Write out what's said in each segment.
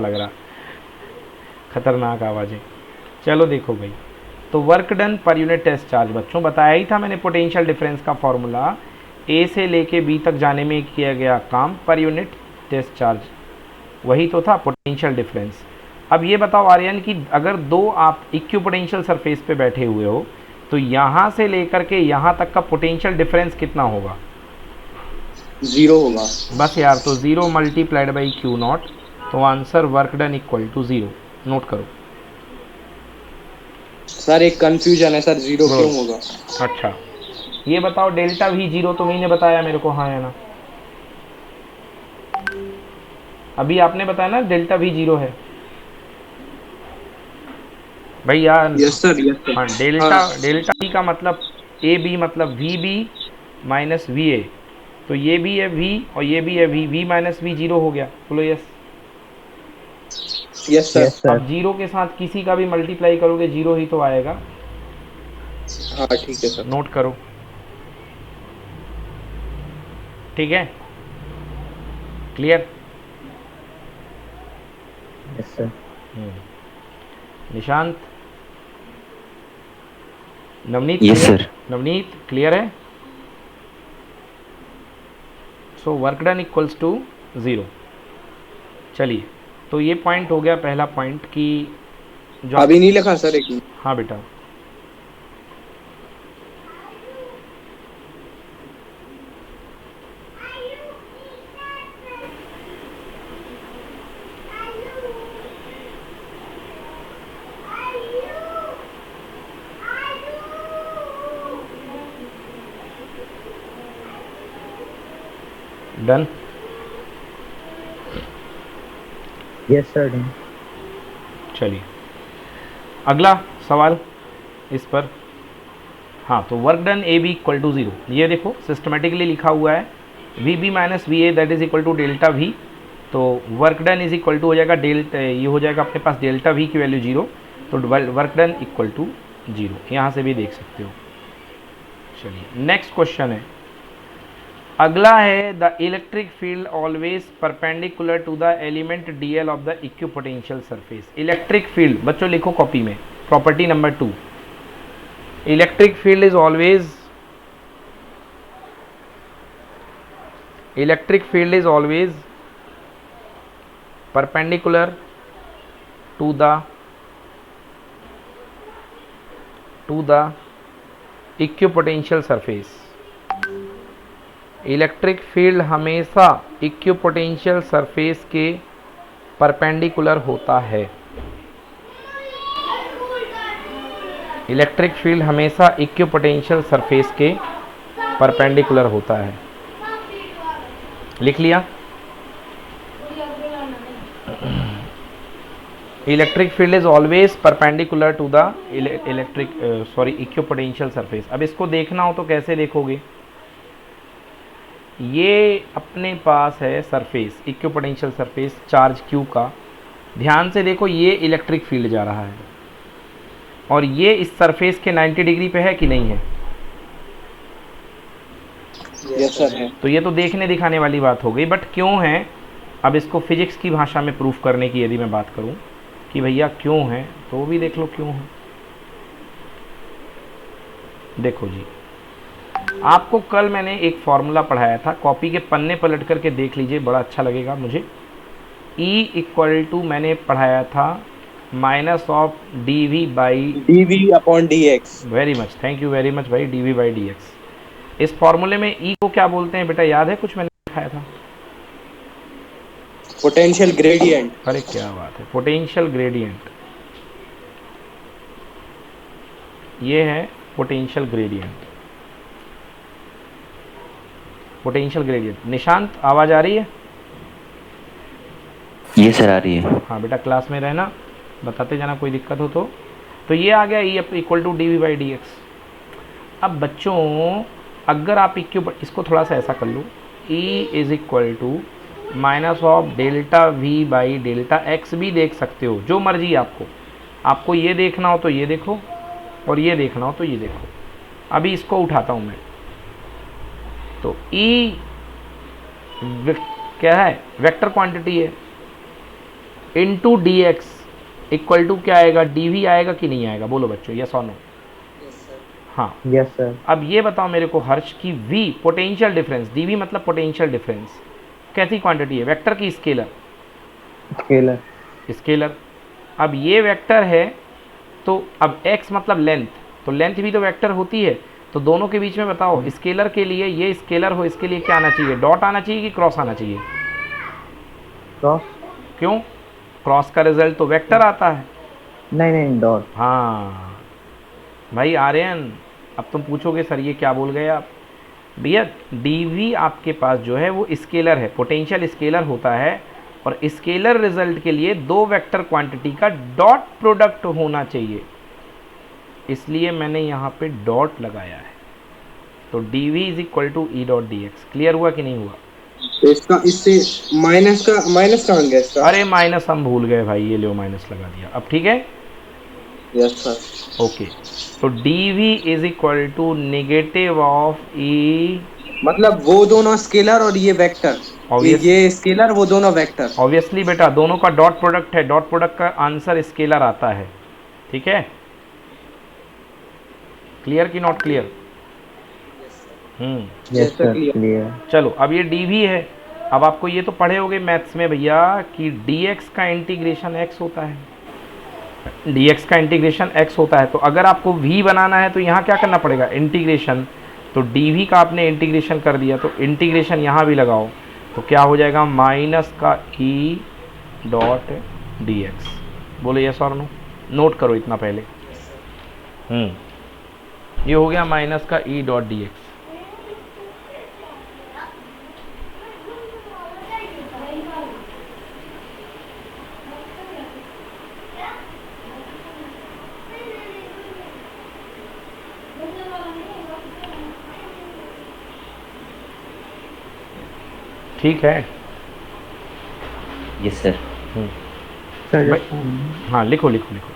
लग रहा, खतरनाक आवाज़ें। चलो देखो भाई, तो वर्क डन पर यूनिट टेस्ट चार्ज, बच्चों बताया ही था मैंने पोटेंशियल डिफरेंस का फॉर्मूला, ए से लेके बी तक जाने में किया गया काम पर यूनिट टेस्ट चार्ज, वही तो था पोटेंशियल डिफरेंस। अब ये बताओ आर्यन कि अगर दो आप इक्विपोटेंशियल सरफेस पे बैठे हुए हो तो यहाँ से लेकर के यहाँ तक का पोटेंशियल डिफरेंस कितना होगा? 0 होगा। बस यार, तो 0 मल्टीप्लाइड बाई क्यू नॉट, तो answer work done equal to 0। Note करो। सर एक कंफ्यूजन है सर, 0 बोल। क्यों होगा? अच्छा, ये बताओ डेल्टा वी जीरो, तुम्ही ने बताया मेरे को, हाँ या ना? अभी आपने बताया ना डेल्टा वी जीरो है भैया। यस सर, यस हाँ, सर। डेल्टा हाँ। डेल्टा वी का मतलब ए बी मतलब V B minus V A, तो ये भी है वी और ये भी है V, V minus V zero हो गया। बोलो यस। Yes sir. अब जीरो के साथ किसी का भी मल्टीप्लाई करोगे जीरो ही तो आएगा। हाँ ठीक है सर। नोट करो, ठीक है, clear. Yes sir. Nishant, Navneet yes clear? Sir. Navneet clear है? So work done equals to 0। चलिए, तो ये पॉइंट हो गया पहला पॉइंट कि जो आप, अभी नहीं लिखा सर एक मिनट। हाँ बेटा, डन। Yes sir. चलिए अगला सवाल इस पर। हाँ, तो work done A B equal to 0, ये देखो सिस्टमेटिकली लिखा हुआ है, V B minus V A that is equal to delta V, तो work done is equal to हो जाएगा डेल्टा, ये हो जाएगा अपने पास डेल्टा वी की वैल्यू 0, तो वर्क डन इक्वल टू 0, यहाँ से भी देख सकते हो। चलिए नेक्स्ट क्वेश्चन है, अगला है the electric field always perpendicular to the element D L of the equipotential surface. Electric field बच्चों लिखो कॉपी में, property number 2, electric field is always, electric field is always perpendicular to the equipotential surface. Electric field हमेशा equipotential surface के perpendicular होता है। Electric field हमेशा equipotential surface के perpendicular होता है। लिख लिया? Electric field is always perpendicular to the equipotential surface. अब इसको देखना हो तो कैसे देखोगे? ये अपने पास है surface, equipotential surface charge Q का, ध्यान से देखो, ये इलेक्ट्रिक फील्ड जा रहा है और ये इस सरफेस के 90 डिग्री पे है कि नहीं है? यस सर है। तो ये तो देखने दिखाने वाली बात हो गई, बट क्यों है, अब इसको फिजिक्स की भाषा में प्रूफ करने की यदि मैं बात करूं कि भैया क्यों है, तो वो भी देख लो क्यों है। देखो जी, आपको कल मैंने एक फॉर्मूला पढ़ाया था, कॉपी के पन्ने पलट करके देख लीजिए, बड़ा अच्छा लगेगा मुझे। E इक्वल टू मैंने पढ़ाया था minus of D V by, dv upon dx। Very much, thank you very much भाई, D V by D X. इस फॉर्मूले में E को क्या बोलते हैं बेटा, याद है कुछ मैंने दिखाया था? Potential gradient. अरे क्या बात है, पोटेंशियल ग्रेडियंट, ये है potential gradient, potential gradient. Nishant आवाज़ आ रही है? ये सर आ रही है। हाँ बेटा, क्लास में रहना, बताते जाना कोई दिक्कत हो तो ये आ गया E equal to D V by D X. अब बच्चों अगर आप इसको थोड़ा सा ऐसा कर लो, E is equal to minus of delta V by delta X भी देख सकते हो, जो मर्जी आपको ये देखना हो तो ये देखो और ये देखना हो तो ये देखो। अभी इसको उठाता हूँ मैं, तो E क्या है, वेक्टर क्वांटिटी है, into D X equal to क्या आएगा, डी वी आएगा कि नहीं आएगा, बोलो बच्चों, यस और नो। हाँ, Yes, sir. अब ये बताओ मेरे को हर्ष की v पोटेंशियल डिफरेंस, dv मतलब पोटेंशियल डिफरेंस, कैसी क्वांटिटी है, वेक्टर की स्केलर? Scalar. स्केलर। अब ये वेक्टर है, तो अब x मतलब लेंथ, तो लेंथ भी तो वेक्टर होती है, तो दोनों के बीच में बताओ स्केलर के लिए, ये स्केलर हो, इसके लिए क्या आना चाहिए, डॉट आना चाहिए कि क्रॉस आना चाहिए? Cross. क्यों? क्रॉस का रिजल्ट तो वेक्टर आता है। नहीं डॉट. हाँ भाई आर्यन, अब तुम पूछोगे सर ये क्या बोल गए आप, भैया dv आपके पास जो है वो स्केलर है, पोटेंशियल स्केलर होता है, और स्केलर रिजल्ट के लिए दो वेक्टर क्वांटिटी का डॉट प्रोडक्ट होना चाहिए, इसलिए मैंने यहाँ पे डॉट लगाया है। तो dv is equal to E dot D X. Clear हुआ कि नहीं हुआ? तो इसका इससे माइनस कहाँ गया इसका? अरे माइनस हम भूल गए भाई, ये लो माइनस लगा दिया, अब ठीक है। Yes sir. ओके, तो dv is equal to negative of E, मतलब वो दोनों स्केलर और ये वेक्टर, Obvious- ये स्केलर वो दोनों वेक्टर। ऑब्वियसली बेटा दोनों का डॉट प्रोडक्ट है, डॉट प्रोडक्ट का आंसर स्केलर आता है, ठीक है। क्लियर कि not clear? Yes, sir. Clear. चलो अब ये dv है, अब आपको ये तो पढ़े होगे मैथ्स में भैया कि dx का इंटीग्रेशन x होता है, dx का इंटीग्रेशन x होता है, तो अगर आपको v बनाना है तो यहाँ क्या करना पड़ेगा, इंटीग्रेशन, तो dv का आपने इंटीग्रेशन कर दिया, तो इंटीग्रेशन यहाँ भी लगाओ, तो क्या हो जाएगा, माइनस का e डॉट डी एक्स। बोलो यस और नो, नोट करो इतना पहले। ये हो गया माइनस का e डॉट डी एक्स। ठीक है? Yes, sir. Sir, Sir, हाँ लिखो लिखो लिखो।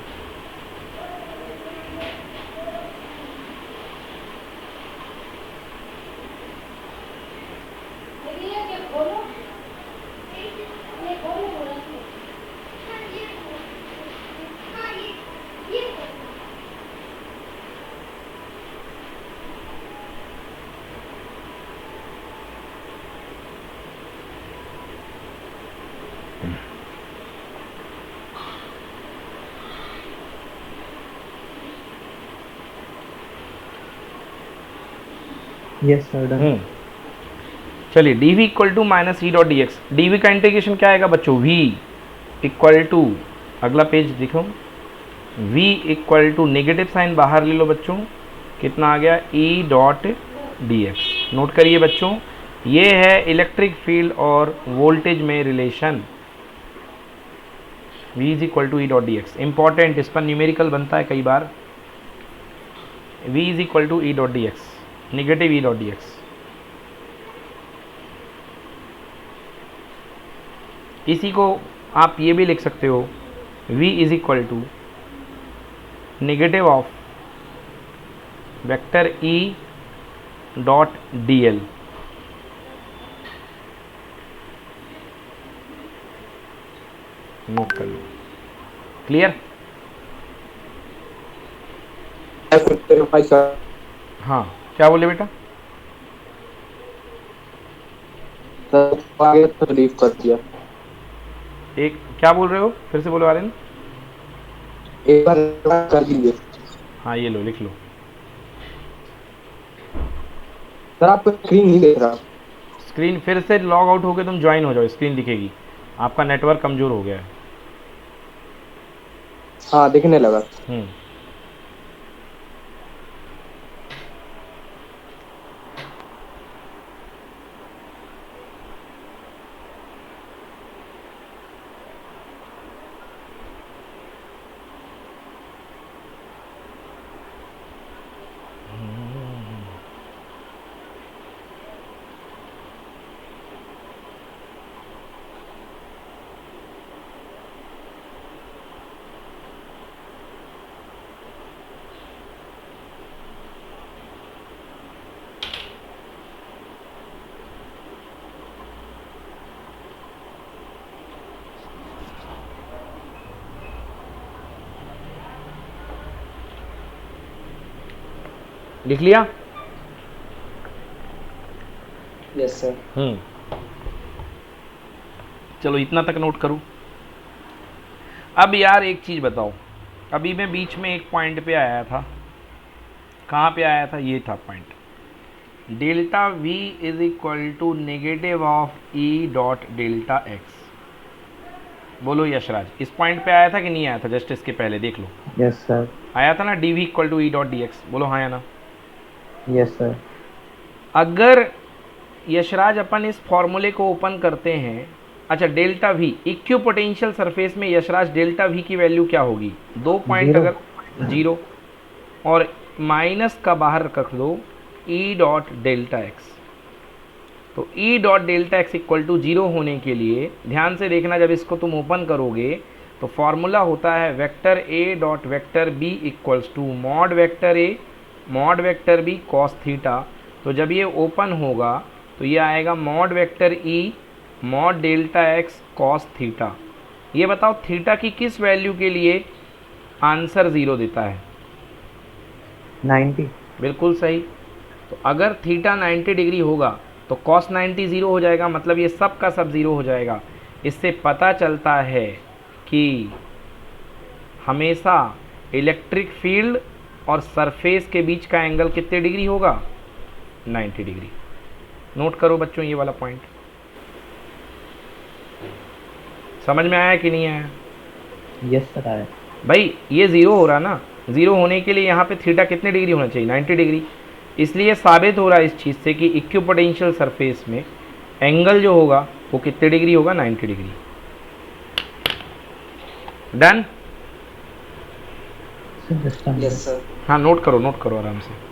yes, sir. Done. चलिए dv equal to minus E dot D X, D का इंटीग्रेशन क्या आएगा बच्चों, v इक्वल टू, अगला पेज देखो, v equal to negative sign बाहर ले लो बच्चों, कितना आ गया, e dot D X. Note करिए बच्चों, ये है इलेक्ट्रिक फील्ड और वोल्टेज में relation, v is equal to E dot D X. Important, इस पर न्यूमेरिकल बनता है कई बार, v is equal to E dot D X, negative E dot D X. इसी को आप ये भी लिख सकते हो, v is equal to negative of vector e dot D L. Note कर लो। क्लियर? हाँ क्या बोले बेटा? आगे तो लीव कर दिया। एक क्या बोल रहे हो, फिर से बोलो आर्यन। एक बार कर दीजिए हाँ ये लो, लिख लो। सर, आपको स्क्रीन नहीं देख रहा। स्क्रीन फिर से लॉग आउट होकर तुम ज्वाइन हो जाओ, स्क्रीन दिखेगी, आपका नेटवर्क कमज़ोर हो गया है। हाँ दिखने लगा। लिख लिया? Yes sir. चलो इतना तक नोट करो। अब यार एक चीज़ बताओ, अभी मैं बीच में एक पॉइंट पे आया था, कहाँ पे आया था? ये था point, delta V is equal to negative of E dot delta X. बोलो यशराज, इस पॉइंट पे आया था कि नहीं आया था? जस्ट इसके पहले देख लो, यस सर। आया था ना, D V equal to E dot D X. बोलो हाँ या ना? Yes sir. अगर यशराज अपन इस फॉर्मूले को ओपन करते हैं, अच्छा डेल्टा वी इक्यू पोटेंशियल सरफेस में, यशराज डेल्टा वी की वैल्यू क्या होगी? 2 पॉइंट, Zero. अगर 0 और माइनस का बाहर रख दो ई डॉट डेल्टा एक्स, तो E dot delta X equal to 0 होने के लिए ध्यान से देखना, जब इसको तुम ओपन करोगे तो फॉर्मूला होता है vector A dot vector B equals to mod vector B cos theta. तो जब ये ओपन होगा तो ये आएगा mod vector E mod delta X cos theta. ये बताओ थीटा की किस वैल्यू के लिए आंसर 0 देता है? 90। बिल्कुल सही। तो अगर थीटा 90 डिग्री होगा तो कॉस 90 ज़ीरो हो जाएगा, मतलब ये सब का सब ज़ीरो हो जाएगा। इससे पता चलता है कि हमेशा इलेक्ट्रिक फील्ड और सरफेस के बीच का एंगल कितने डिग्री होगा? 90 डिग्री। नोट करो बच्चों ये वाला पॉइंट। समझ में आया कि नहीं आया? यस सर आया। भाई ये ज़ीरो हो रहा ना, ज़ीरो होने के लिए यहाँ पे थीटा कितने डिग्री होना चाहिए? 90 डिग्री। इसलिए साबित हो रहा है इस चीज़ से कि इक्विपोटेंशियल सरफेस में एंगल जो होगा वो कितने डिग्री होगा? 90 डिग्री। डन? Yes sir. हाँ नोट करो आराम से।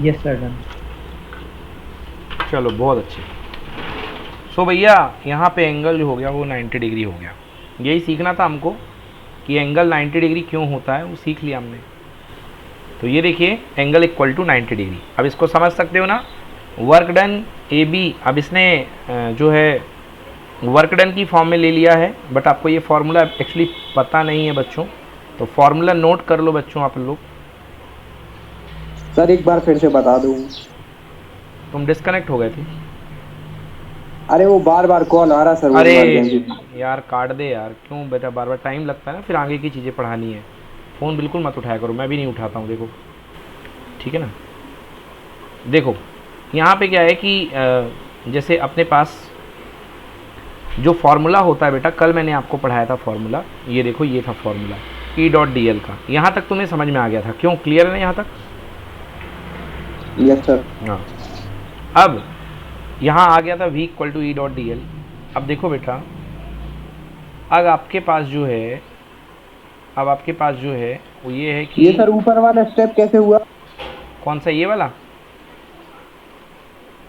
Yes sir done. चलो बहुत अच्छे। सो भैया यहाँ पे एंगल जो हो गया वो 90 डिग्री हो गया। यही सीखना था हमको कि एंगल 90 डिग्री क्यों होता है, वो सीख लिया हमने। तो ये देखिए एंगल इक्वल टू 90 डिग्री। अब इसको समझ सकते हो ना, वर्क डन ए बी। अब इसने जो है वर्क डन की फॉर्म में ले लिया है, बट आपको ये फार्मूला एक्चुअली पता नहीं है बच्चों, तो फार्मूला नोट कर लो बच्चों आप लोग। सर एक बार फिर से बता दूं। तुम डिस्कनेक्ट हो गए थे। अरे वो बार बार कॉल आ रहा सर, वो अरे इमरजेंसी। यार काट दे यार, क्यों बेटा बार बार टाइम लगता है ना, फिर आगे की चीज़ें पढ़ानी है। फ़ोन बिल्कुल मत उठाया करो, मैं भी नहीं उठाता हूँ, देखो ठीक है ना। देखो यहाँ पे क्या है कि जैसे अपने पास जो फार्मूला होता है बेटा, कल मैंने आपको पढ़ाया था फार्मूला, ये देखो ये था फार्मूला ई डॉट डी एल का। यहाँ तक तुम्हें समझ में आ गया था? क्यों, क्लियर है ना यहाँ तक? Yes sir. हाँ। अब यहाँ आ गया था v equal to E dot D L. अब देखो बेटा, अब आपके पास जो है वो ये है कि ये सर ऊपर वाला स्टेप कैसे हुआ? कौन सा? ये वाला,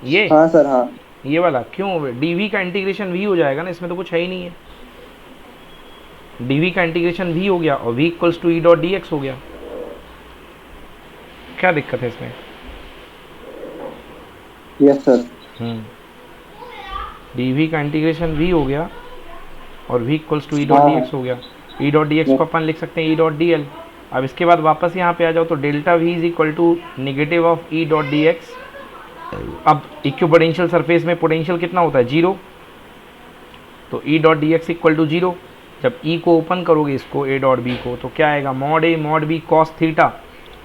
ये हाँ सर हाँ। ये वाला क्यों? dv का इंटीग्रेशन v हो जाएगा ना, इसमें तो कुछ है ही नहीं है। dv का इंटीग्रेशन v हो गया और v equals to E dot D X हो गया। क्या दिक्कत है इसमें? Yes sir. dv का इंटीग्रेशन v हो गया और v equals to E dot D X हो गया। ई डॉट डी एक्स को अपन लिख सकते हैं ई डॉट डी एल। अब इसके बाद वापस यहाँ पे आ जाओ तो delta v is equal to negative of E dot D X. अब इक्विपोटेंशियल सरफेस में पोटेंशियल कितना होता है? 0। तो E dot D X equal to 0। जब ई को ओपन करोगे इसको ए डॉट बी को, तो क्या आएगा? Mod A mod B cos theta.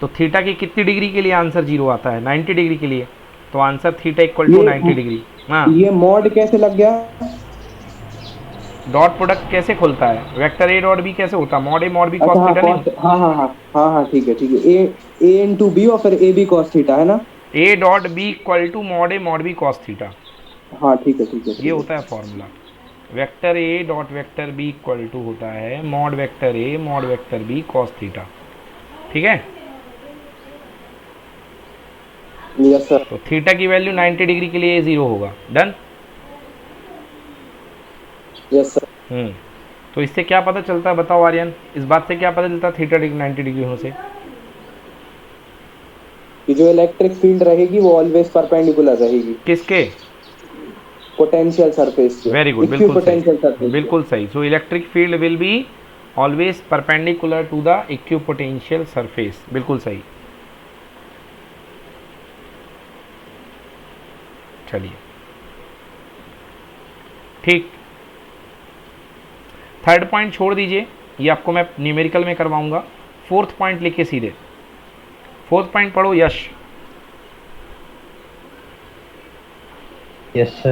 तो थीटा की कितनी डिग्री के लिए आंसर 0 आता है? 90 डिग्री के लिए। तो answer theta equal to 90 degree. हाँ, ये मॉड कैसे लग गया? डॉट प्रोडक्ट कैसे खुलता है? वेक्टर ए डॉट बी कैसे होता है? Mod A mod B cos अच्छा थीटा नहीं? हाँ हाँ हाँ हाँ हाँ ठीक है ए इनटू बी और फिर ए बी कॉस थीटा है ना? A dot B equal to mod A mod B cos theta. हाँ ठीक है ये होता है formula. Vector A dot vector B equal to होता है mod vector A mod vector B cos theta. ठीक है? Yes sir. तो थीटा की वैल्यू 90 डिग्री के लिए 0 होगा। डन? Yes sir. तो इससे क्या पता चलता है बताओ आर्यन, इस बात से क्या पता चलता है थीटा 90 डिग्री होने से? कि जो इलेक्ट्रिक फील्ड रहेगी वो ऑलवेज परपेंडिकुलर रहेगी किसके? पोटेंशियल सरफेस के, वेरी गुड, इक्वी बिल्कुल पोटेंशियल सही, सरफेस के। बिल्कुल सही। So electric field will be always perpendicular to the equipotential surface, बिल्कुल सही। चलिए ठीक, थर्ड पॉइंट छोड़ दीजिए, ये आपको मैं न्यूमेरिकल में करवाऊंगा। फोर्थ पॉइंट लिखिए सीधे, फोर्थ पॉइंट पढ़ो यश। Yes, sir.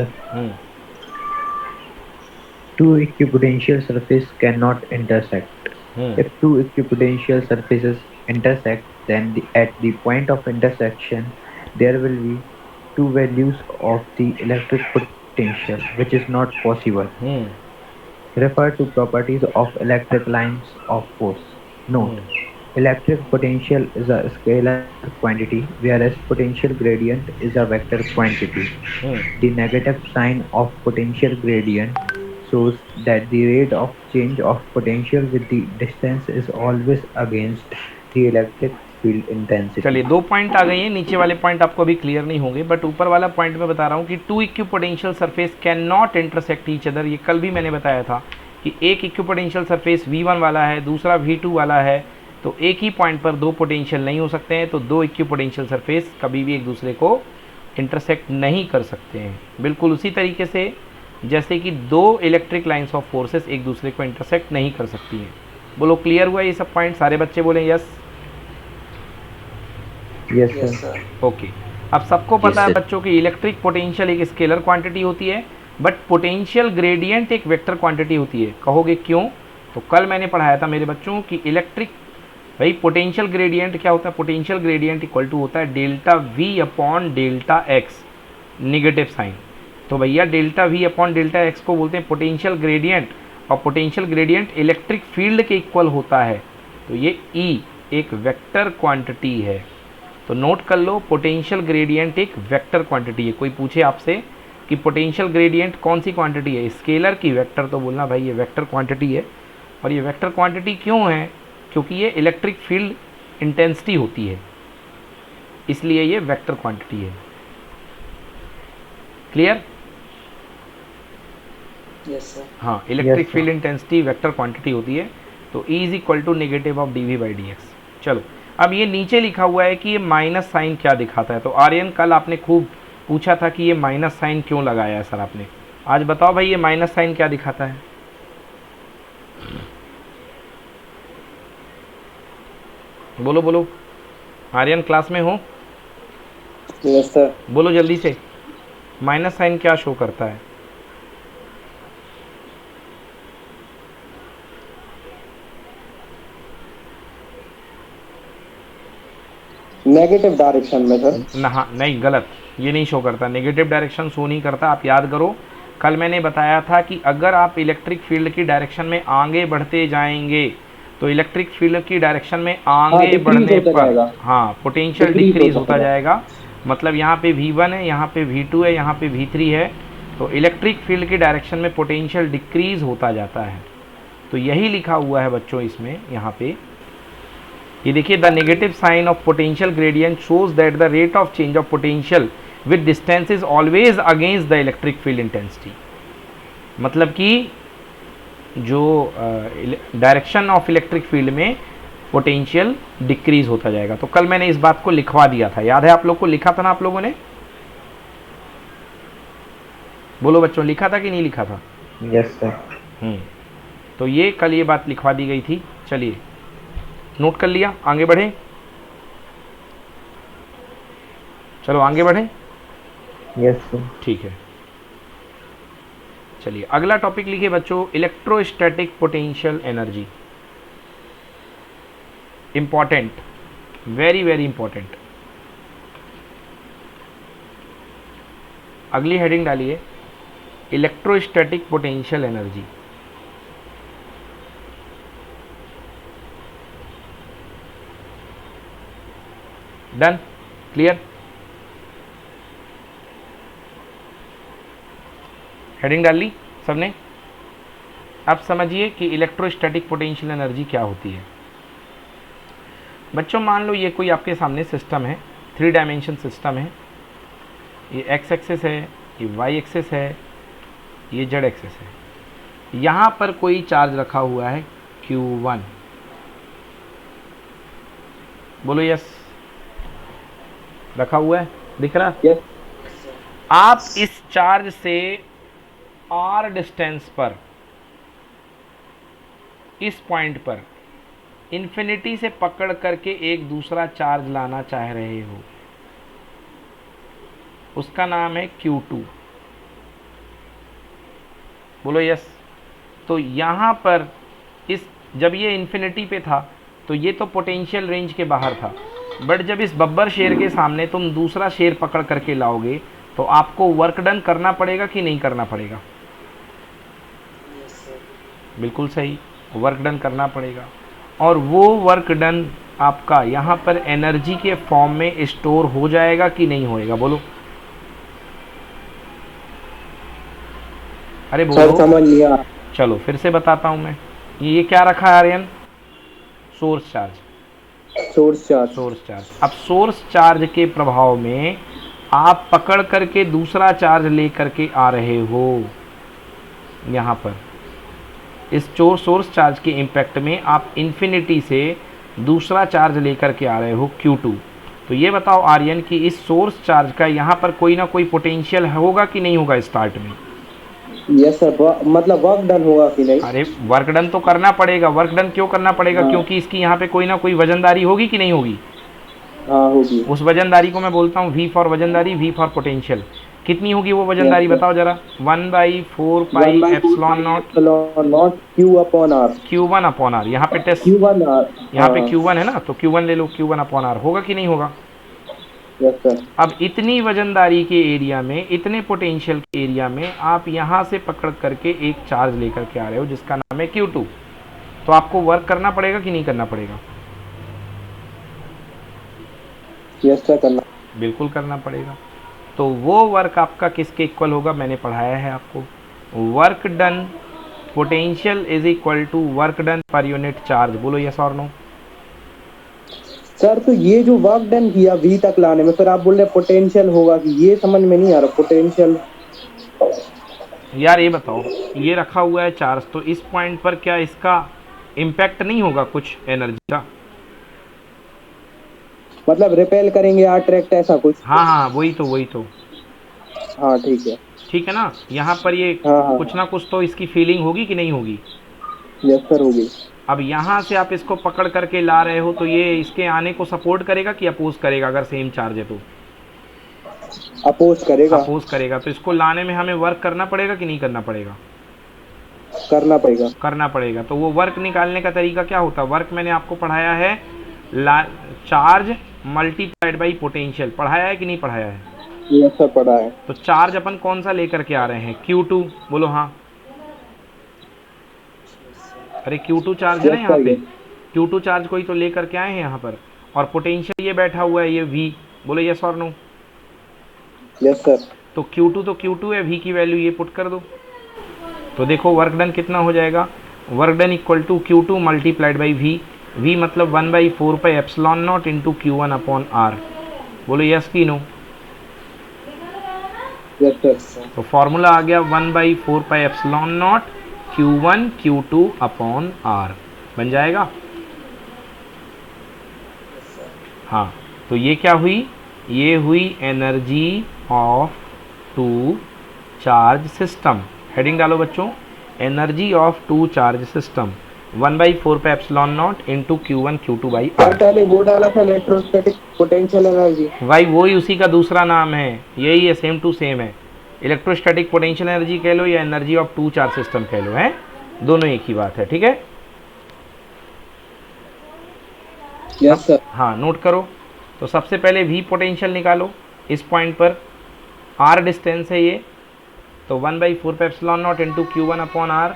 Two equipotential surfaces cannot intersect. If two equipotential surfaces intersect, then at the point of intersection, there will be two values of the electric potential, which is not possible. Refer to properties of electric lines of force. Note: electric potential is a scalar quantity, whereas potential gradient is a vector quantity. The negative sign of potential gradient shows that the rate of change of potential with the distance is always against the electric field intensity. चलिए 2 point आ गई हैं, नीचे वाले point आपको अभी clear नहीं होंगे, but ऊपर वाला पॉइंट मैं बता रहा हूँ कि two equipotential surface can not intersect each other. ये कल भी मैंने बताया था कि एक इक्विपोटेंशियल सरफेस V1 वाला है, दूसरा V2 वाला है, तो एक ही पॉइंट पर दो पोटेंशियल नहीं हो सकते हैं, तो दो इक्विपोटेंशियल सरफेस कभी भी एक दूसरे को इंटरसेक्ट नहीं कर सकते हैं। बिल्कुल उसी तरीके से जैसे कि दो इलेक्ट्रिक लाइंस ऑफ फोर्सेस एक दूसरे को इंटरसेक्ट नहीं कर सकती हैं। बोलो क्लियर हुआ ये सब पॉइंट? सारे बच्चे बोलें यस। Yes, sir. ओके, अब सबको पता Yes, है sir. बच्चों की इलेक्ट्रिक पोटेंशियल एक स्केलर क्वांटिटी होती है, बट पोटेंशियल ग्रेडियंट एक वेक्टर क्वांटिटी होती है। कहोगे क्यों? तो कल मैंने पढ़ाया था मेरे बच्चों की इलेक्ट्रिक, भाई पोटेंशियल ग्रेडियंट क्या होता है? पोटेंशियल ग्रेडियंट इक्वल टू होता है delta V upon delta X, negative sign. तो भैया delta V upon delta X को बोलते हैं पोटेंशियल ग्रेडियंट, और पोटेंशियल ग्रेडियंट इलेक्ट्रिक फील्ड के इक्वल होता है। तो ये E एक वेक्टर क्वांटिटी है, तो नोट कर लो पोटेंशियल ग्रेडियंट एक वेक्टर क्वांटिटी है। कोई पूछे आपसे कि पोटेंशियल ग्रेडियंट कौन सी क्वांटिटी है, स्केलर की वेक्टर, तो बोलना भाई ये वेक्टर क्वांटिटी है। और ये वेक्टर क्वांटिटी क्यों है? क्योंकि ये इलेक्ट्रिक फील्ड इंटेंसिटी होती है, इसलिए ये वेक्टर क्वांटिटी है। क्लियर? Yes sir. हाँ, electric Yes, sir. Field intensity vector quantity होती है, तो E is equal to negative of dV/dx। चलो, अब ये नीचे लिखा हुआ है कि ये माइनस साइन क्या दिखाता है। तो आर्यन कल आपने खूब पूछा था कि ये माइनस साइन क्यों लगाया है सर आपने, आज बताओ भाई ये माइनस साइन क्या दिखाता है? बोलो बोलो, आर्यन क्लास में हो? Yes sir. बोलो जल्दी से, माइनस साइन क्या शो करता है? नेगेटिव डायरेक्शन में सर। ना, नहीं गलत, ये नहीं शो करता, नेगेटिव डायरेक्शन शो नहीं करता। आप याद करो कल मैंने बताया था कि अगर आप इलेक्ट्रिक फील्ड की डायरेक्शन में आगे बढ़ते जाएंगे तो इलेक्ट्रिक फील्ड की डायरेक्शन में आगे decrease बढ़ने होता पर जाएगा। हाँ पोटेंशियल Decrease डिक्रीज होता होता जाएगा। मतलब यहाँ पे V1 है, यहाँ पे V2 है, यहाँ पे V3 है, तो इलेक्ट्रिक फील्ड की डायरेक्शन में पोटेंशियल डिक्रीज होता जाता है। तो यही लिखा हुआ है बच्चों इसमें, यहाँ पे ये देखिए, the negative sign of potential gradient shows that the rate of change of potential with distance is always against the electric field intensity. मतलब कि जो डायरेक्शन ऑफ इलेक्ट्रिक फील्ड में पोटेंशियल डिक्रीज होता जाएगा। तो कल मैंने इस बात को लिखवा दिया था, याद है आप लोग को? लिखा था ना आप लोगों ने? बोलो बच्चों, लिखा था कि नहीं लिखा था? Yes, sir. तो ये कल ये बात लिखवा दी गई थी। चलिए नोट कर लिया, आगे बढ़ें। चलो आगे बढ़ें। Yes, sir. ठीक है, चलिए अगला टॉपिक लिखिए बच्चों, electrostatic potential energy. Important, very very important. अगली हेडिंग डालिए, electrostatic potential energy. Done? Clear? Heading डाल ली सबने? अब समझिए कि इलेक्ट्रोस्टैटिक पोटेंशियल एनर्जी क्या होती है। बच्चों मान लो ये कोई आपके सामने सिस्टम है, 3 डायमेंशन सिस्टम है, ये एक्स एक्सिस है, ये वाई एक्सिस है, ये जेड एक्सिस है। यहाँ पर कोई चार्ज रखा हुआ है Q1, बोलो यस, रखा हुआ है, दिख रहा? यस। आप इस चार्ज से r डिस्टेंस पर, इस पॉइंट पर इन्फिनिटी से पकड़ करके एक दूसरा चार्ज लाना चाह रहे हो, उसका नाम है Q2, बोलो यस। तो यहाँ पर इस, जब ये इन्फिनिटी पे था तो ये तो पोटेंशियल रेंज के बाहर था, बट जब इस बब्बर शेर के सामने तुम दूसरा शेर पकड़ करके लाओगे तो आपको वर्क डन करना पड़ेगा कि नहीं करना पड़ेगा? बिल्कुल सही, वर्क डन करना पड़ेगा। और वो वर्क डन आपका यहाँ पर एनर्जी के फॉर्म में स्टोर हो जाएगा कि नहीं होएगा, बोलो? अरे सर बोलो। समझ लिया। चलो फिर से बताता हूँ मैं, ये क्या रखा है Aryan? Source charge, source charge. Source charge. अब सोर्स चार्ज के प्रभाव में आप पकड़ करके दूसरा चार्ज ले करके आ रहे हो यहाँ पर, इस सोर्स चार्ज के इम्पैक्ट में आप इन्फिनिटी से दूसरा चार्ज लेकर के आ रहे हो Q2। तो ये बताओ आर्यन कि इस सोर्स चार्ज का यहाँ पर कोई ना कोई पोटेंशियल होगा कि नहीं होगा स्टार्ट में? यस सर, मतलब वर्क डन होगा कि नहीं? अरे वर्क डन तो करना पड़ेगा। वर्क डन क्यों करना पड़ेगा? हाँ। क्योंकि इसकी यहाँ पे कोई ना कोई वजनदारी होगी कि नहीं होगी? हाँ होगी। उस वजनदारी को मैं बोलता हूँ V फॉर वजनदारी, V फॉर पोटेंशियल। कितनी होगी वो वजनदारी, बताओ जरा? 1/4 pi epsilon naught Q upon R. Q1 upon R. यहाँ पे टेस्ट, Q1 आर, यहाँ पे Q1 है ना, तो Q1 ले लो, Q1 अपॉन आर। होगा कि नहीं होगा? Yes sir. अब इतनी वजनदारी के एरिया में, इतने पोटेंशियल के एरिया में आप यहाँ से पकड़ करके एक चार्ज लेकर के आ रहे हो जिसका नाम है Q2, तो आपको वर्क करना पड़ेगा कि नहीं करना पड़ेगा? यस सर, करना। बिल्कुल करना पड़ेगा। तो वो वर्क आपका किसके इक्वल होगा? मैंने पढ़ाया है आपको, work done potential is equal to work done पर यूनिट चार्ज। बोलो यस और नो? सर तो ये जो वर्क डन किया V तक लाने में, फिर आप बोल रहे पोटेंशियल होगा, कि ये समझ में नहीं आ रहा पोटेंशियल। यार ये बताओ, ये रखा हुआ है चार्ज, तो इस पॉइंट पर क्या इसका इम्पैक्ट नहीं होगा कुछ एनर्जी का? मतलब रिपेल करेंगे, अट्रैक्ट, ऐसा कुछ? हाँ हाँ, वही तो, वही तो। हाँ ठीक है। ठीक है ना, यहाँ पर ये हाँ। कुछ ना कुछ तो इसकी फीलिंग होगी कि नहीं होगी? यस सर, होगी। अब यहाँ से आप इसको पकड़ करके ला रहे हो तो ये इसके आने को सपोर्ट करेगा कि अपोज करेगा? अगर सेम चार्ज है तो अपोज करेगा। अपोज करेगा। तो इसको लाने में हमें वर्क करना पड़ेगा कि नहीं करना पड़ेगा? करना पड़ेगा। करना पड़ेगा। तो वो वर्क निकालने का तरीका क्या होता है? वर्क मैंने आपको पढ़ाया है, चार्ज मल्टीप्लाइड बाई पोटेंशियल। पढ़ाया है कि नहीं पढ़ाया है? यस सर, पढ़ा है। तो चार्ज अपन कौन सा लेकर के आ रहे हैं? Q2, बोलो हाँ। अरे Q2 चार्ज है ना यहाँ पे, Q2 चार्ज कोई तो लेकर के आए हैं यहाँ पर, और पोटेंशियल ये बैठा हुआ है, ये V। बोलो यस और नो? Yes sir. तो Q2 तो Q2 है, V की वैल्यू ये पुट कर दो, तो देखो वर्क डन कितना हो जाएगा? Work done equal to Q2 multiplied by V। V मतलब 1/4 pi epsilon naught into Q1 upon R। बोलो यस की नो? Yes sir. तो फॉर्मूला आ गया 1/4 pi epsilon naught Q1 Q2 upon R, बन जाएगा? हाँ, तो ये क्या हुई? ये हुई energy of two charge system. Heading डालो बच्चों, energy of two charge system 1/4 pi epsilon naught into Q1 Q2 by R। पहले वो डाला था इलेक्ट्रोस्टैटिक पोटेंशियल एनर्जी। भाई वही उसी का दूसरा नाम है, यही है, सेम टू सेम है। इलेक्ट्रोस्टैटिक पोटेंशियल एनर्जी कह लो या energy of two charge system कह लो, है दोनों एक ही बात है। ठीक है? Yes sir. हाँ, नोट करो। तो सबसे पहले V पोटेंशियल निकालो इस पॉइंट पर, R डिस्टेंस है ये, तो 1/4 pi epsilon naught into Q1 upon R।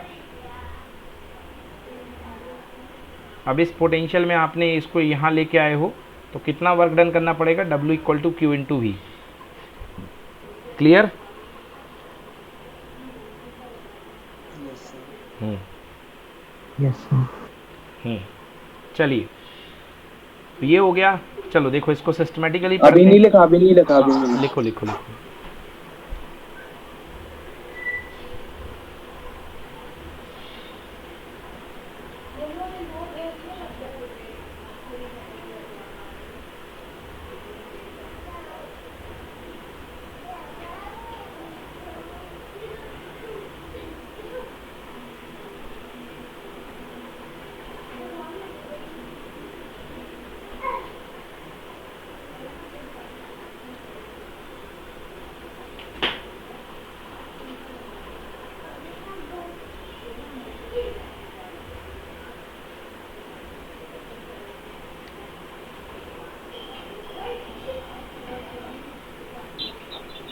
अब इस पोटेंशियल में आपने इसको यहाँ लेके आए हो तो कितना वर्क डन करना पड़ेगा? W equal to Q into V। Clear? Yes, sir. चलिए, तो ये हो गया। चलो देखो इसको सिस्टमेटिकली अभी पढ़ते नहीं हैं। लिखा, अभी नहीं लिखा, अभी नहीं हाँ लिखा। लिखो लिखो लिखो।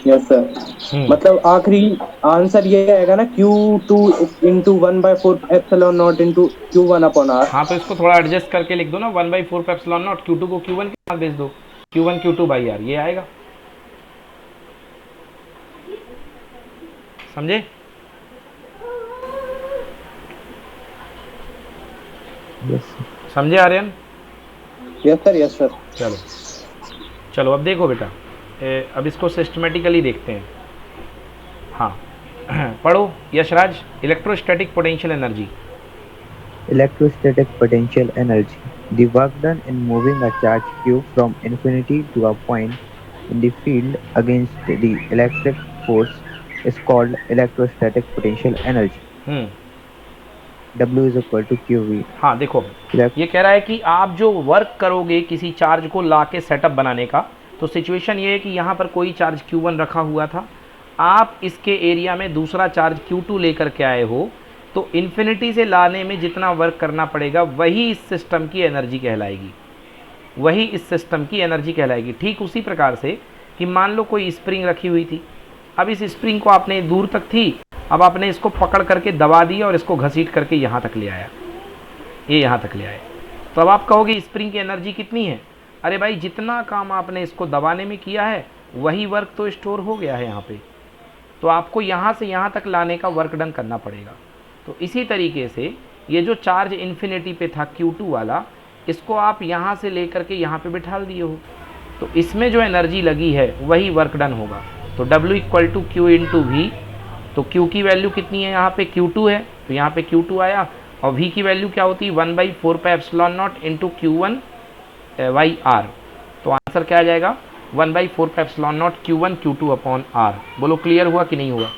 यस सर, मतलब आखिरी आंसर ये आएगा ना, Q2 into 1/4 epsilon naught into Q1/R। हाँ तो इसको थोड़ा एडजस्ट करके लिख दो ना, 1/4 पे एप्सिलॉन नॉट, Q2 को Q1 के साथ भेज दो, Q1 Q2/R, ये आएगा। समझे? Yes, sir. समझे Aryan? Yes sir, yes sir. चलो चलो अब देखो बेटा, अब इसको सिस्टमेटिकली देखते हैं। हाँ पढ़ो Yashraj, electrostatic potential energy. Electrostatic potential energy. The work done in moving a charge q from infinity to a point in the field against the electric force is called electrostatic potential energy. Hmm W is equal to QV. हाँ देखो, Elect- ये कह रहा है कि आप जो work करोगे किसी चार्ज को ला के सेटअप बनाने का, तो सिचुएशन ये है कि यहाँ पर कोई चार्ज Q1 रखा हुआ था, आप इसके एरिया में दूसरा चार्ज Q2 लेकर के आए हो, तो इन्फिनिटी से लाने में जितना वर्क करना पड़ेगा वही इस सिस्टम की एनर्जी कहलाएगी, वही इस सिस्टम की एनर्जी कहलाएगी। ठीक उसी प्रकार से कि मान लो कोई स्प्रिंग रखी हुई थी, अब इस स्प्रिंग को आपने दूर तक थी, अब आपने इसको पकड़ करके दबा दिया और इसको घसीट करके यहाँ तक ले आया, ये यहाँ तक ले आए, तो अब आप कहोगे स्प्रिंग की एनर्जी कितनी है? अरे भाई जितना काम आपने इसको दबाने में किया है वही वर्क तो स्टोर हो गया है यहाँ पे, तो आपको यहाँ से यहाँ तक लाने का वर्क डन करना पड़ेगा। तो इसी तरीके से ये जो चार्ज इन्फिनिटी पे था Q2 वाला, इसको आप यहाँ से लेकर के यहाँ पे बिठा दिए हो, तो इसमें जो एनर्जी लगी है वही वर्क डन होगा। तो W equal to Q into V, तो Q की वैल्यू कितनी है यहाँ पे? Q2 है, तो यहाँ पे Q2 आया, और V की वैल्यू क्या होती है? 1/4 pi epsilon naught into Q1/R। तो आंसर क्या आ जाएगा? 1/4 pi epsilon naught Q1 Q2/R। बोलो क्लियर हुआ कि नहीं हुआ?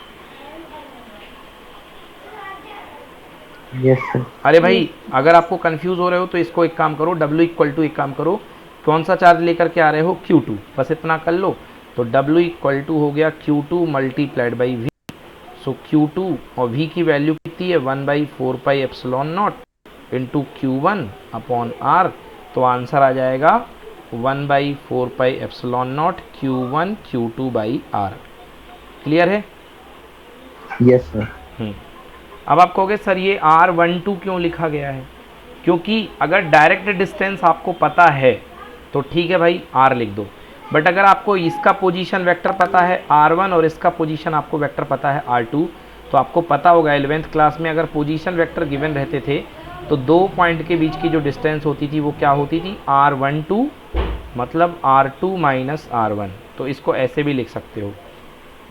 Yes, sir. अरे भाई अगर आपको कंफ्यूज हो रहे हो तो इसको एक काम करो, W इक्वल टू, एक काम करो, कौन सा चार्ज लेकर के आ रहे हो? Q2, बस इतना कर लो। तो W इक्वल टू हो गया Q2 multiplied by V। So Q2 और V की वैल्यू कितनी है? 1/4 pi epsilon naught into Q1/R। तो आंसर आ जाएगा 1/4 pi epsilon naught Q1 Q2/R। Clear है? Yes, sir. अब आप कहोगे सर ये R12 क्यों लिखा गया है? क्योंकि अगर डायरेक्ट डिस्टेंस आपको पता है तो ठीक है भाई R लिख दो, बट अगर आपको इसका पोजीशन वेक्टर पता है R1 और इसका पोजीशन आपको वेक्टर पता है R2, तो आपको पता होगा 11th क्लास में अगर पोजीशन वेक्टर गिवन रहते थे तो दो पॉइंट के बीच की जो डिस्टेंस होती थी वो क्या होती थी? R12 मतलब R2 माइनस R1। तो इसको ऐसे भी लिख सकते हो।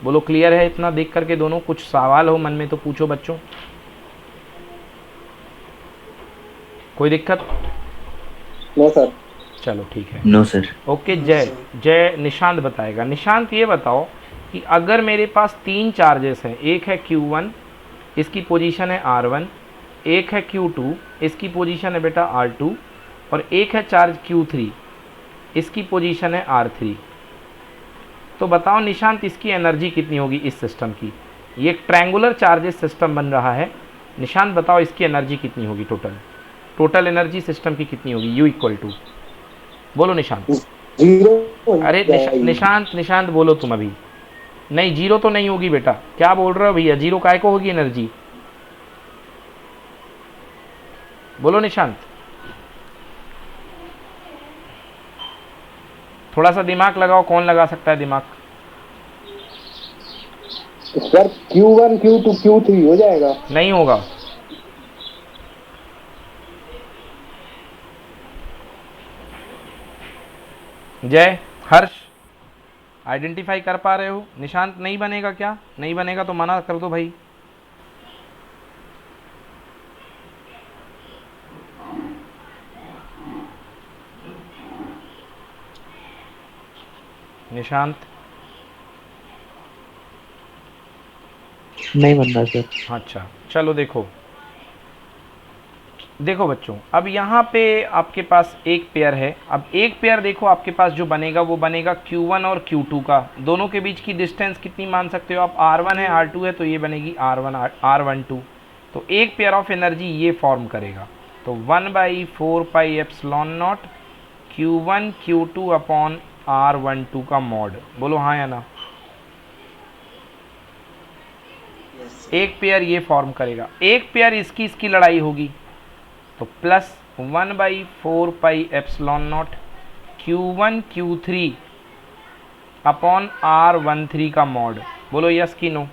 बोलो क्लियर है इतना देख करके दोनों? कुछ सवाल हो मन में तो पूछो बच्चों, कोई दिक्कत? No sir. चलो ठीक है, No, sir. ओके। जय निशांत बताएगा। निशांत ये बताओ कि अगर मेरे पास तीन चार्जेस हैं, एक है Q1 इसकी पोजीशन है R1, एक है Q2 इसकी पोजीशन है बेटा R2, और एक है चार्ज Q3 इसकी पोजीशन है R3, तो बताओ निशांत इसकी एनर्जी कितनी होगी इस सिस्टम की? ये एक ट्रायंगुलर चार्जेस सिस्टम बन रहा है, निशांत बताओ इसकी एनर्जी कितनी होगी? टोटल एनर्जी सिस्टम की कितनी होगी? U इक्वल टू, बोलो निशांत। 0। अरे निशांत बोलो तुम अभी। नहीं 0 तो नहीं होगी बेटा, क्या बोल रहे हो भैया? 0 काय को होगी एनर्जी? बोलो निशांत, थोड़ा सा दिमाग लगाओ, कौन लगा सकता है दिमाग? सर Q1 Q2 Q3 हो जाएगा। नहीं होगा, जय, हर्ष, आइडेंटिफाई कर पा रहे हो? निशांत नहीं बनेगा क्या? नहीं बनेगा तो मना कर दो भाई। निशांत नहीं बन रहा सर। अच्छा चलो देखो, देखो बच्चों, अब यहाँ पे आपके पास एक पेयर है। अब एक पेयर देखो आपके पास जो बनेगा वो बनेगा Q1 और Q2 का। दोनों के बीच की डिस्टेंस कितनी मान सकते हो आप? R1 है, R2 है, तो ये बनेगी R1 R12। तो एक पेयर ऑफ एनर्जी ये फॉर्म करेगा। तो 1/4πε0 Q1 Q2 अपॉन R12 का मॉड। बोलो हाँ या ना? एक पेयर ये फॉर्म करेगा, एक पेयर इसकी लड़ाई होगी। तो plus 1/4πε0 Q1 Q3 upon R13 का मॉड। बोलो यस कि नो?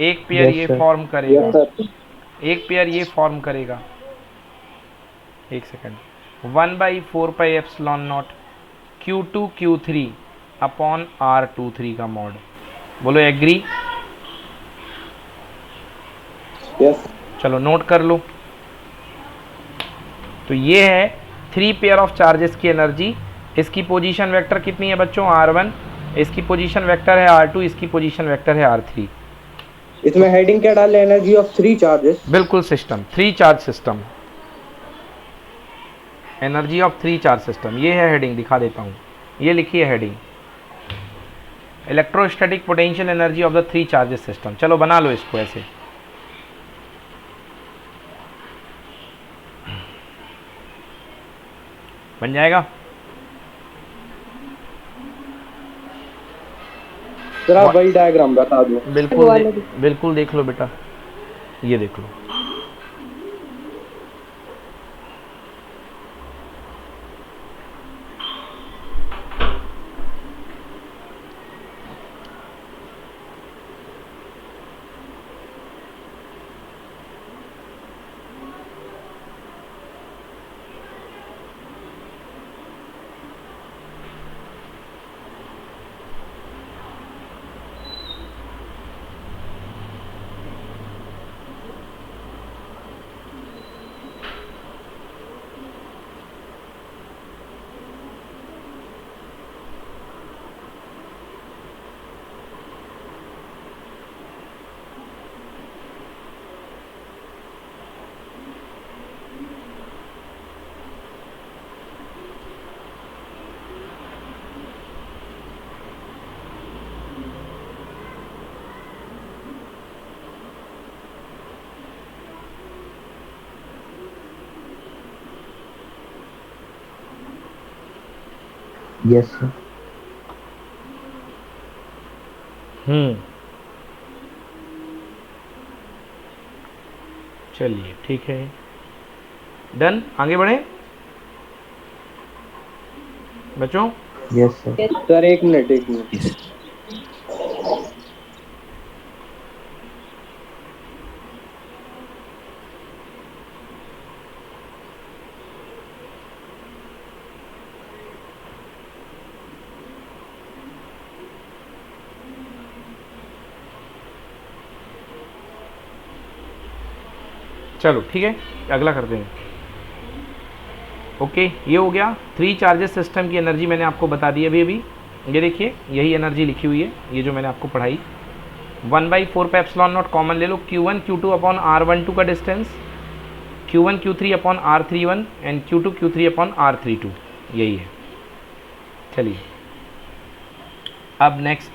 एक पेयर ये फॉर्म करेगा, एक पेयर ये फॉर्म करेगा। एक second, 1/4πε0 Q2 Q3 upon R23 का मॉड। बोलो एग्री? यस। चलो नोट कर लो। तो ये है 3 पेयर ऑफ चार्जेस की एनर्जी। इसकी पोजीशन वेक्टर कितनी है बच्चों? R1। इसकी पोजीशन वेक्टर है R2। इसकी पोजीशन वेक्टर है R3। इसमें हेडिंग क्या डाले? Energy of 3 charges. बिल्कुल system, 3 charge system, energy of 3 charge system. ये है हेडिंग, दिखा देता हूँ। ये लिखी है heading, electrostatic potential energy of the 3 charges system. चलो बना लो इसको ऐसे। बन जाएगा? जरा वही डायग्राम बता दो। बिल्कुल देख लो बेटा, ये देख लो। Yes sir. चलिए ठीक है, डन। आगे बढ़े बच्चों? Yes sir. सर एक मिनट। चलो ठीक है, अगला करते हैं। ओके, ये हो गया 3 चार्जेस सिस्टम की एनर्जी। मैंने आपको बता दी अभी। ये देखिए, यही एनर्जी लिखी हुई है, ये जो मैंने आपको पढ़ाई। 1/4πε0 कॉमन ले लो। Q1 Q2 अपॉन R12 का distance, Q1 Q3 upon R31 and Q2 Q3 upon R32, यही है। चलिए अब नेक्स्ट,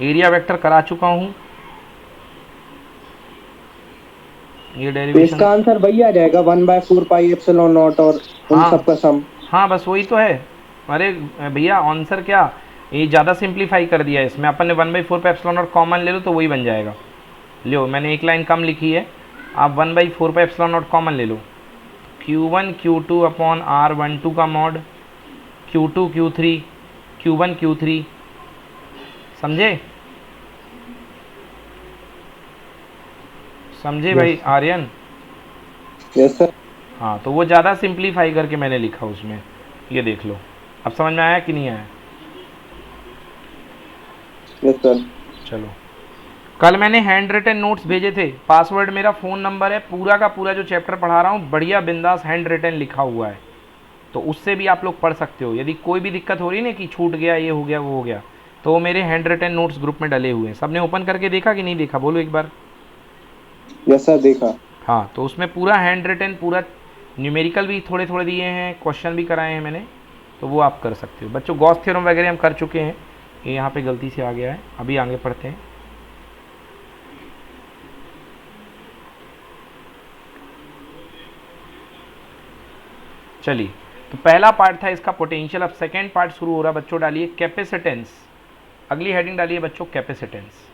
एरिया वेक्टर करा चुका हूँ। ये डेरिवेशन, इसका आंसर वही आ जाएगा 1/4πε0 और उन सब का सम। हाँ बस वही तो है। अरे भैया आंसर क्या, ये ज़्यादा सिंप्लीफाई कर दिया है इसमें। अपन ने 1/4πε0 कॉमन ले लो तो वही बन जाएगा। लो मैंने एक लाइन कम लिखी है, आप 1/4πε0 कॉमन ले लो। Q1 Q2 अपॉन R12 का mod, Q2 Q3, Q1 Q3, समझे? समझे भाई आर्यन? Yes sir. हाँ, तो वो ज़्यादा सिंप्लीफाई करके मैंने लिखा उसमें, ये देख लो। अब समझ में आया कि नहीं आया? Yes sir. चलो, कल मैंने हैंड रिटन नोट्स भेजे थे, पासवर्ड मेरा फ़ोन नंबर है, पूरा का पूरा जो चैप्टर पढ़ा रहा हूँ बढ़िया बिंदास हैंड रिटन लिखा हुआ है, तो उससे भी आप लोग पढ़ सकते हो। यदि कोई भी दिक्कत हो रही है ना कि छूट गया, ये हो गया, वो हो गया, तो वो मेरे हैंड रिटन नोट्स ग्रुप में डले हुए हैं। सबने ओपन करके देखा कि नहीं देखा, बोलो एक बार। यस सर, देखा। हाँ, तो उसमें पूरा हैंड रिटन, पूरा न्यूमेरिकल भी थोड़े थोड़े दिए हैं, क्वेश्चन भी कराए हैं मैंने, तो वो आप कर सकते हो बच्चों। गॉस थ्योरम वगैरह हम कर चुके हैं, ये यहाँ पे गलती से आ गया है, अभी आगे पढ़ते हैं। चलिए, तो पहला पार्ट था इसका पोटेंशियल। अब सेकेंड पार्ट शुरू हो रहा है बच्चों। डालिए कैपेसिटेंस, अगली हेडिंग डालिए बच्चों कैपेसिटेंस।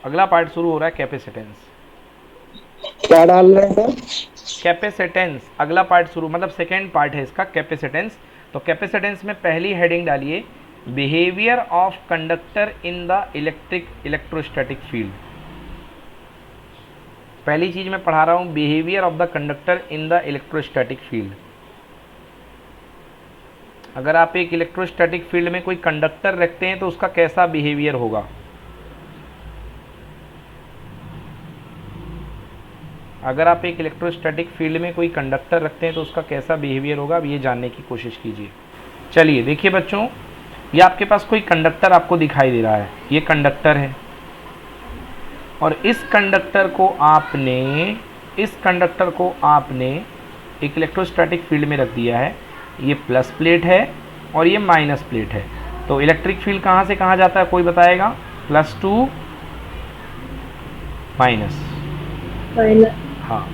अगला पार्ट शुरू हो रहा है कैपेसिटेंस। क्या डाल रहे हैं सर? कैपेसिटेंस अगला पार्ट शुरू, मतलब सेकेंड पार्ट है इसका कैपेसिटेंस। तो कैपेसिटेंस में पहली हेडिंग डालिए behaviour of conductor in the electrostatic field. पहली चीज मैं पढ़ा रहा हूं, behaviour of the conductor in the electrostatic field. अगर आप एक इलेक्ट्रोस्टैटिक फील्ड में कोई कंडक्टर रखते हैं तो उसका कैसा बिहेवियर होगा। अगर आप एक इलेक्ट्रोस्टैटिक फील्ड में कोई कंडक्टर रखते हैं तो उसका कैसा बिहेवियर होगा, अब ये जानने की कोशिश कीजिए। चलिए देखिए बच्चों, ये आपके पास कोई कंडक्टर आपको दिखाई दे रहा है, ये कंडक्टर है, और इस कंडक्टर को आपने एक इलेक्ट्रोस्टैटिक फील्ड में रख दिया है। ये प्लस प्लेट है और ये माइनस प्लेट है। तो इलेक्ट्रिक फील्ड कहाँ से कहाँ जाता है, कोई बताएगा? Plus two minus. हाँ,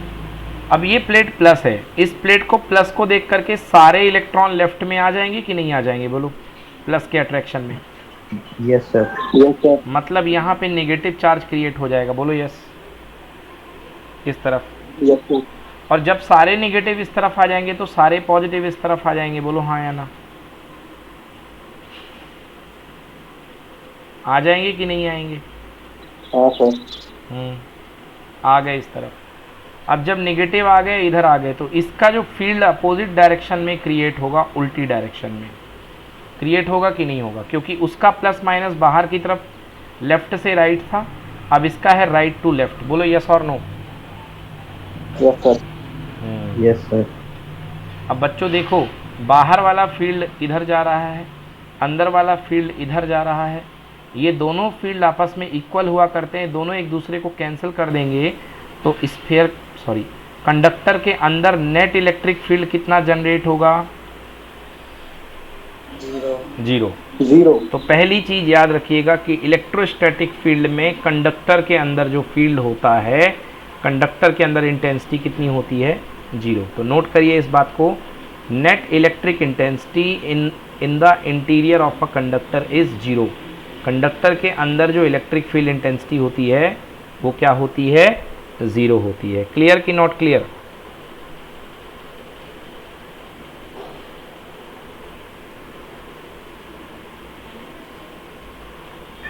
अब ये प्लेट प्लस है, इस प्लेट को प्लस को देख करके सारे इलेक्ट्रॉन लेफ्ट में आ जाएंगे कि नहीं आ जाएंगे, बोलो, प्लस के अट्रैक्शन में। Yes sir. Yes sir. मतलब यहाँ पे नेगेटिव चार्ज क्रिएट हो जाएगा, बोलो यस, इस तरफ। Yes sir. और जब सारे नेगेटिव इस तरफ आ जाएंगे तो सारे पॉजिटिव इस तरफ आ जाएंगे, बोलो हाँ या ना। आ जाएंगे कि नहीं आएंगे? हाँ सर। आ गए इस तरफ। अब जब नेगेटिव आ गए, इधर आ गए, तो इसका जो फील्ड अपोजिट डायरेक्शन में क्रिएट होगा, उल्टी डायरेक्शन में क्रिएट होगा कि नहीं होगा, क्योंकि उसका प्लस माइनस बाहर की तरफ लेफ्ट से राइट था, अब इसका है राइट टू लेफ्ट। बोलो यस और no. Yes sir. Yes sir. अब बच्चों देखो, बाहर वाला फील्ड इधर जा रहा है, अंदर वाला फील्ड इधर जा रहा है, ये दोनों फील्ड आपस में इक्वल हुआ करते हैं, दोनों एक दूसरे को कैंसिल कर देंगे, तो कंडक्टर के अंदर नेट इलेक्ट्रिक फील्ड कितना जनरेट होगा? जीरो। तो पहली चीज याद रखिएगा कि इलेक्ट्रोस्टैटिक फील्ड में कंडक्टर के अंदर जो फील्ड होता है, कंडक्टर के अंदर इंटेंसिटी कितनी होती है? जीरो। तो नोट करिए इस बात को, net electric intensity in the interior of a conductor is zero. Conductor के अंदर जो इलेक्ट्रिक फील्ड इंटेंसिटी होती है वो क्या होती है? जीरो होती है। क्लियर कि नॉट क्लियर?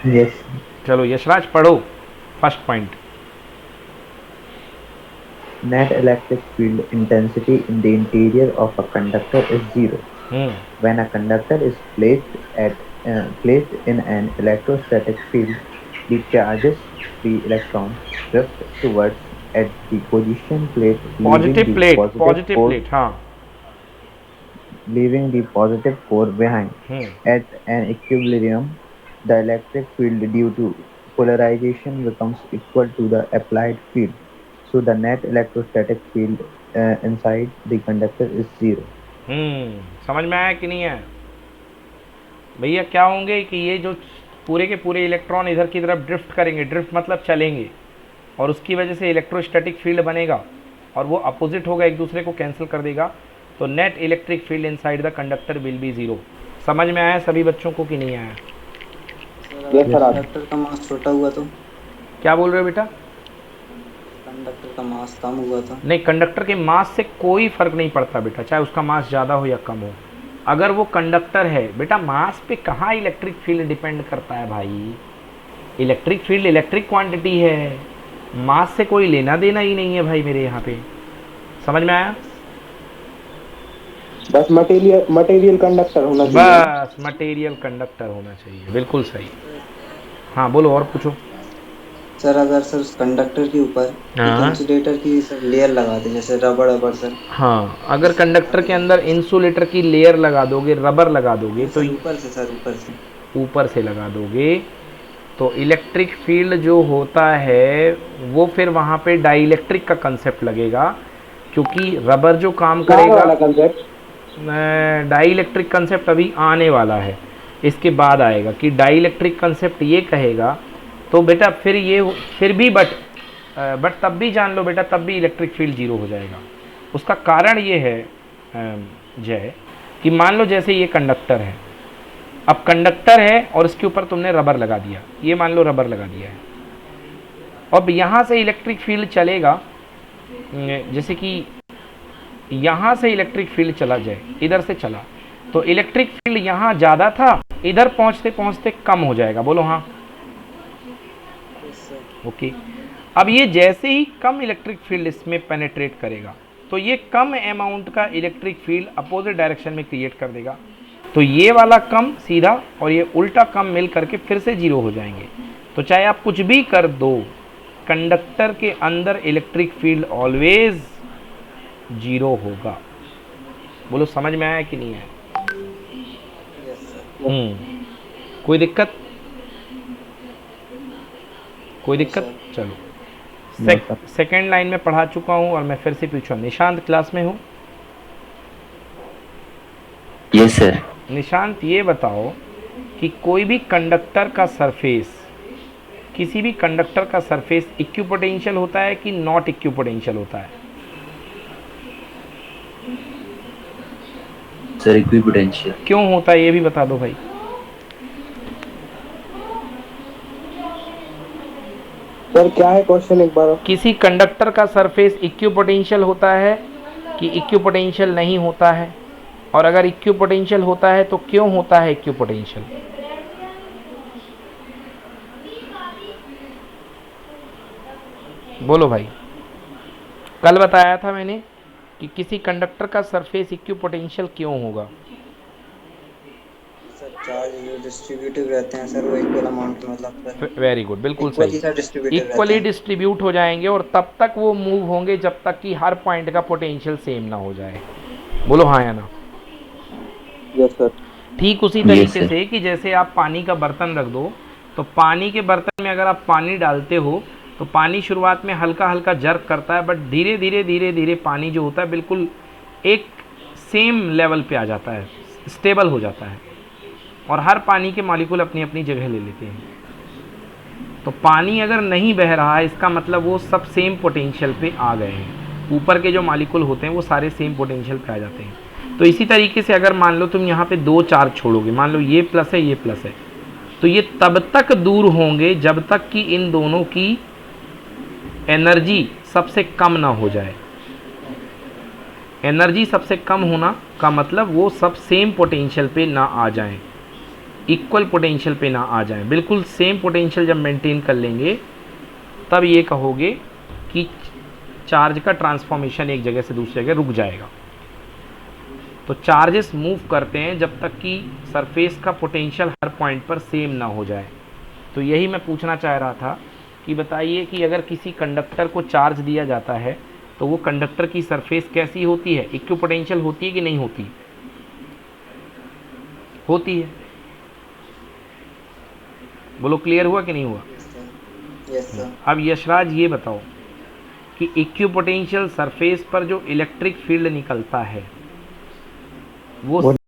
यस। चलो यशराज पढ़ो first point. Net electric field intensity in the interior of a conductor is zero. When a conductor is placed in an electrostatic field, the charges, the electrons, drift towards at the position plate, positive plate, हाँ, leaving the positive core behind. At an equilibrium, the electric field due to polarization becomes equal to the applied field. So the net electrostatic field inside the conductor is zero. समझ में आया कि नहीं आया भैया? क्या होंगे कि ये जो पूरे के पूरे इलेक्ट्रॉन इधर की तरफ ड्रिफ्ट करेंगे, ड्रिफ्ट मतलब चलेंगे, और उसकी वजह से इलेक्ट्रोस्टैटिक फील्ड बनेगा और वो अपोजिट होगा, एक दूसरे को कैंसिल कर देगा, तो net electric field inside the conductor will be zero. समझ में आया सभी बच्चों को कि नहीं आया? कंडक्टर का मास छोटा हुआ तो? क्या बोल रहे हो बेटा? कंडक्टर का मास कम हुआ था? नहीं, कंडक्टर के मास से कोई फर्क नहीं पड़ता बेटा, चाहे उसका मास ज़्यादा हो या कम हो। अगर वो कंडक्टर है बेटा, मास पे कहाँ इलेक्ट्रिक फील्ड डिपेंड करता है भाई? इलेक्ट्रिक फील्ड इलेक्ट्रिक क्वांटिटी है, मास से कोई लेना देना ही नहीं है भाई मेरे यहाँ पे, समझ में आया? बस मटेरियल कंडक्टर होना चाहिए। बस मटेरियल कंडक्टर होना चाहिए, बिल्कुल सही। हाँ बोलो और पूछो। सर अगर सर उस कंडक्टर के ऊपर हाँ। इंसुलेटर की सर लेयर लगा दे, जैसे रबड़ रबड़ सर। हाँ, अगर कंडक्टर के अंदर इंसुलेटर की लेयर लगा दोगे, रबर लगा दोगे तो सर ऊपर से सर, ऊपर से लगा दोगे तो इलेक्ट्रिक फील्ड जो होता है वो फिर वहाँ पे डाइइलेक्ट्रिक का कंसेप्ट लगेगा, क्योंकि रबर जो काम करेगा, डाइइलेक्ट्रिक कंसेप्ट अभी आने वाला है, इसके बाद आएगा कि डाइइलेक्ट्रिक कंसेप्ट ये कहेगा। तो बेटा फिर भी बट तब भी जान लो बेटा, तब भी इलेक्ट्रिक फील्ड जीरो हो जाएगा। उसका कारण ये है जय कि मान लो जैसे ये कंडक्टर है, अब कंडक्टर है और इसके ऊपर तुमने रबर लगा दिया, ये मान लो रबर लगा दिया है, अब यहाँ से इलेक्ट्रिक फील्ड चलेगा, जैसे कि यहाँ से इलेक्ट्रिक फील्ड चला जाए, इधर से चला तो इलेक्ट्रिक फील्ड यहाँ ज़्यादा था, इधर पहुँचते पहुँचते कम हो जाएगा। बोलो हाँ। ओके, अब ये जैसे ही कम इलेक्ट्रिक फील्ड इसमें पेनेट्रेट करेगा तो ये कम अमाउंट का इलेक्ट्रिक फील्ड अपोजिट डायरेक्शन में क्रिएट कर देगा, तो ये वाला कम सीधा और ये उल्टा कम मिल करके फिर से जीरो हो जाएंगे। तो चाहे आप कुछ भी कर दो, कंडक्टर के अंदर इलेक्ट्रिक फील्ड ऑलवेज जीरो होगा। बोलो समझ में आया कि नहीं आया? कोई दिक्कत? कोई दिक्कत? चलो सेकेंड लाइन में पढ़ा चुका हूं और मैं फिर से पूछा, निशांत क्लास में हूँ? Yes sir. निशांत ये बताओ कि कोई भी कंडक्टर का सरफेस, किसी भी कंडक्टर का सरफेस इक्विपोटेंशियल होता है कि नॉट इक्विपोटेंशियल होता है? Sir equipotential. क्यों होता है ये भी बता दो भाई। सर क्या है क्वेश्चन एक बार? किसी कंडक्टर का सरफेस इक्विपोटेंशियल होता है कि इक्विपोटेंशियल नहीं होता है, और अगर इक्विपोटेंशियल होता है तो क्यों होता है इक्विपोटेंशियल? बोलो भाई। कल बताया था मैंने कि किसी कंडक्टर का सरफेस इक्विपोटेंशियल क्यों होगा? सर चार्ज जो डिस्ट्रीब्यूटिव रहते हैं सर, वो इक्वल अमाउंट में, मतलब वेरी गुड, बिल्कुल सही, इक्वली डिस्ट्रीब्यूट हो जाएंगे और तब तक वो मूव होंगे जब तक कि हर पॉइंट का पोटेंशियल सेम ना हो जाए। बोलो हाँ या ना? Yes sir. ठीक उसी तरीके से कि जैसे आप पानी का बर्तन रख दो, तो पानी के बर्तन में अगर आप पानी डालते हो तो पानी शुरुआत में हल्का हल्का जर्क करता है, बट धीरे धीरे पानी जो होता है बिल्कुल एक सेम लेवल पे आ जाता है, स्टेबल हो जाता है और हर पानी के मॉलिक्यूल अपनी अपनी जगह ले लेते हैं। तो पानी अगर नहीं बह रहा है इसका मतलब वो सब सेम पोटेंशियल पे आ गए हैं, ऊपर के जो मॉलिक्यूल होते हैं वो सारे सेम पोटेंशियल पे आ जाते हैं। तो इसी तरीके से अगर मान लो तुम यहाँ पे दो चार्ज छोड़ोगे, मान लो ये प्लस है ये प्लस है, तो ये तब तक दूर होंगे जब तक कि इन दोनों की एनर्जी सबसे कम ना हो जाए। एनर्जी सबसे कम होना का मतलब वो सब सेम पोटेंशियल पे ना आ जाएं, इक्वल पोटेंशियल पे ना आ जाएं। बिल्कुल सेम पोटेंशियल जब मेंटेन कर लेंगे तब ये कहोगे कि चार्ज का ट्रांसफॉर्मेशन एक जगह से दूसरी जगह रुक जाएगा। तो चार्जेस मूव करते हैं जब तक कि सरफेस का पोटेंशियल हर पॉइंट पर सेम ना हो जाए। तो यही मैं पूछना चाह रहा था कि बताइए कि अगर किसी कंडक्टर को चार्ज दिया जाता है तो वो कंडक्टर की सरफेस कैसी होती है? इक्विपोटेंशियल होती है कि नहीं होती? होती है। बोलो क्लियर हुआ कि नहीं हुआ? Yes sir. अब यशराज ये बताओ कि इक्विपोटेंशियल सरफेस पर जो इलेक्ट्रिक फील्ड निकलता है वो